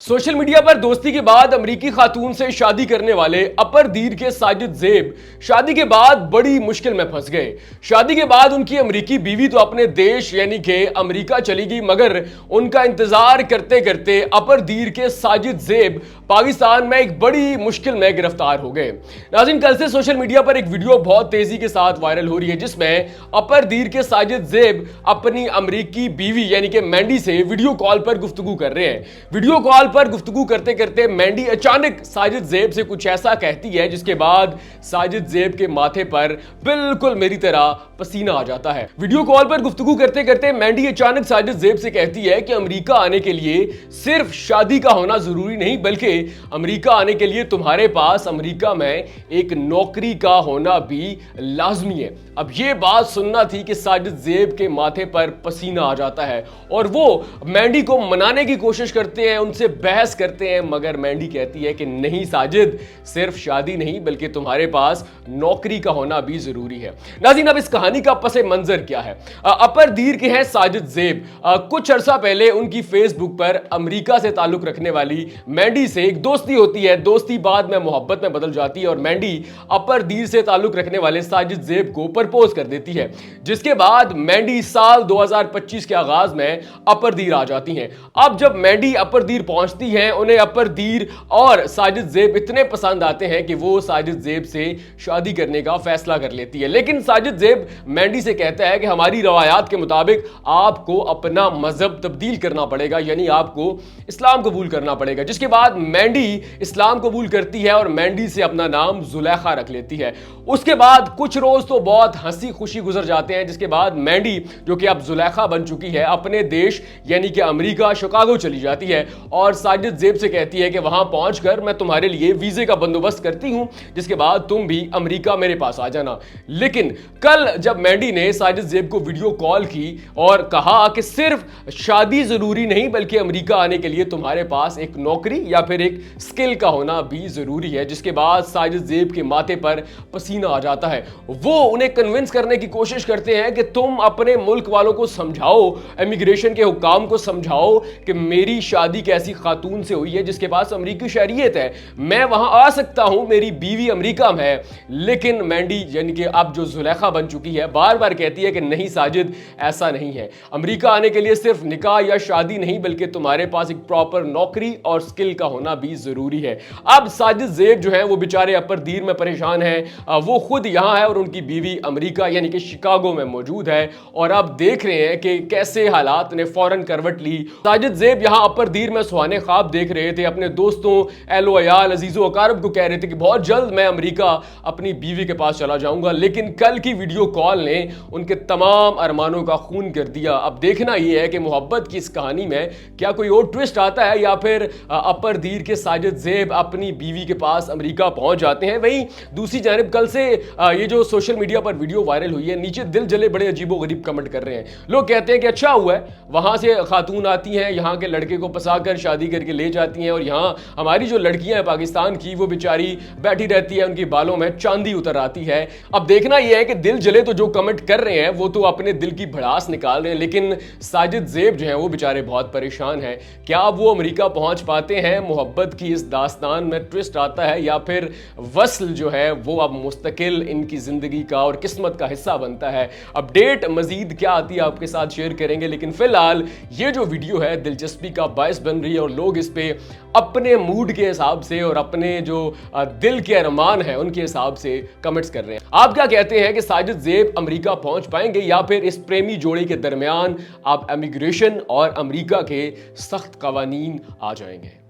Social media पर दोस्ती के बाद अमेरिकी खातून से शादी करने वाले अपरदीर के साजिद जेब शादी के बाद बड़ी मुश्किल में फंस गए। शादी के बाद उनकी अमेरिकी बीवी तो अपने देश यानी कि अमेरिका चली गई, मगर उनका इंतजार करते करते अपरदीर के साजिद जेब पाकिस्तान में एक बड़ी मुश्किल में गिरफ्तार हो गए। नाज़रीन, कल से सोशल मीडिया पर एक वीडियो बहुत तेजी के साथ वायरल हो रही है, जिसमें अपरदीर के साजिद जेब अपनी अमेरिकी बीवी यानी कि मैंडी से वीडियो कॉल पर गुफ्तगू कर रहे हैं। वीडियो कॉल पर गुफ्तगू करते करते मैंडी अचानक साजिद जेब से कुछ ऐसा कहती है जिसके बाद साजिद जेब के माथे पर बिल्कुल मेरी तरह पसीना आ जाता है। वीडियो कॉल पर गुफ्तगू करते करते मैंडी अचानक साजिद जेब से कहती है कि अमेरिका आने के लिए सिर्फ शादी का होना जरूरी नहीं, बल्कि अमेरिका आने के लिए तुम्हारे पास अमेरिका में एक नौकरी का होना भी लाजमी है। अब यह बात सुनना थी कि साजिद जेब के माथे पर पसीना आ जाता है और वो मैंडी को मनाने की कोशिश करते हैं, उनसे बहस करते हैं, मगर मैंडी कहती है कि नहीं साजिद, सिर्फ शादी नहीं बल्कि तुम्हारे पास नौकरी का होना भी जरूरी है। नाज़रीन, अब इस कहानी का पसे मंजर क्या है? अपरदीर के हैं साजिद जेब। कुछ अरसा पहले उनकी फेसबुक पर अमेरिका से ताल्लुक रखने वाली मैंडी से एक दोस्ती होती है। दोस्ती बाद में मोहब्बत में बदल जाती है और मैंडी अपरदीर से ताल्लुक रखने वाले साजिद जेब को प्रपोज कर देती है, जिसके बाद मैंडी साल 2025 के आगाज में अपरदीर आ जाती हैं। अब जब मैंडी अपरदीर पहुंचती हैं, उन्हें अपरदीर और साजिद जेब इतने पसंद आते हैं कि वो साजिद जेब से शादी करने का फैसला कर लेती है। लेकिन साजिद जेब मैंडी से कहता है कि हमारी रवायात के मुताबिक आपको अपना मजहब तब्दील करना पड़ेगा, यानी आपको इस्लाम कबूल करना पड़ेगा। जिसके बाद मैंडी इस्लाम कबूल करती है और मैंडी से अपना नाम जुलेखा रख लेती है। उसके बाद कुछ रोज तो बहुत हंसी खुशी गुजर जाते हैं, जिसके बाद मैंडी, जो कि अब जुलेखा बन चुकी है, अपने देश यानी कि अमेरिका शिकागो चली जाती है और साजिद जेब से कहती है कि वहां पहुंचकर मैं तुम्हारे लिए वीजे का बंदोबस्त करती हूं, जिसके बाद तुम भी अमेरिका मेरे पास आ जाना। लेकिन कल जब मैंडी ने साजिद जेब को वीडियो कॉल की और कहा कि सिर्फ शादी जरूरी नहीं बल्कि अमेरिका आने के लिए तुम्हारे पास एक नौकरी या फिर एक स्किल का होना भी जरूरी है, जिसके बाद साजिद जेब के माथे पर पसीना आ जाता है। वो उन्हें कन्विंस करने की कोशिश करते हैं कि तुम अपने मुल्क वालों को समझाओ, इमिग्रेशन के हुक्काम को समझाओ कि मेरी शादी कैसी खातून से हुई है जिसके पास अमेरिकी शरीयत है, मैं वहां आ सकता हूं, मेरी बीवी अमेरिका में है। लेकिन मैंडी यानी कि अब जो जुलेखा बन चुकी है बार बार कहती है कि नहीं साजिद, ऐसा नहीं है। अमेरिका आने के लिए सिर्फ निकाह या शादी नहीं बल्कि तुम्हारे पास एक प्रॉपर नौकरी और स्किल का होना भी जरूरी है। अब साजिद जेब जो है वो बेचारे अपरदीर में परेशान है, वो खुद यहां है और उनकी बीवी अमेरिका यानी कि शिकागो में मौजूद है और अब देख रहे हैं कि कैसे हालात ने फौरन करवट ली। साजिद जेब यहां अपरदीर में सुहाने ख्वाब देख रहे थे, अपने दोस्तों एलो अयाल अजीजो अकारब को कह रहे थे कि बहुत जल्द मैं अमेरिका अपनी बीवी के पास चला जाऊंगा। लेकिन कल की वीडियो कॉल ने उनके तमाम अरमानों का खून कर दिया। अब देखना यह है कि मोहब्बत की इस कहानी में क्या कोई और ट्विस्ट आता है या फिर अपरदीर के साजिद जेब अपनी बीवी के पास अमेरिका पहुंच जाते हैं। वहीं दूसरी जानिब कल से ये जो सोशल मीडिया पर वीडियो वायरल हुई है, नीचे दिल जले बड़े अजीबोगरीब कमेंट कर रहे हैं। लोग कहते हैं कि अच्छा हुआ है, वहां से खातून आती हैं, यहाँ के लड़के को फंसाकर शादी करके ले जाती हैं और यहाँ हमारी जो लड़कियां हैं पाकिस्तान की, वो बेचारी बैठी रहती है, उनके बालों में चांदी उतर आती है। अब देखना यह है कि दिल जले तो जो कमेंट कर रहे हैं वो तो अपने दिल की भड़ास निकाल रहे हैं, लेकिन साजिद जेब जो है वो बेचारे बहुत परेशान है। क्या अब वो अमेरिका पहुंच पाते हैं? मोहब्बत की इस दास्तान में ट्विस्ट आता है या फिर वस्ल जो है वो अब मुस्तकिल इनकी जिंदगी का और किस्मत का हिस्सा बनता है? अपडेट मजीद क्या आती है आपके साथ शेयर करेंगे, लेकिन फिलहाल ये जो वीडियो है दिलचस्पी का बायस बन रही है और लोग इस पे अपने मूड के हिसाब से और अपने जो दिल के अरमान है उनके हिसाब से कमेंट्स कर रहे हैं। आप क्या कहते हैं कि साजिद जेब अमेरिका पहुंच पाएंगे या फिर इस प्रेमी जोड़ी के दरमियान आप इमिग्रेशन और अमेरिका के सख्त कवानीन आ जाएंगे?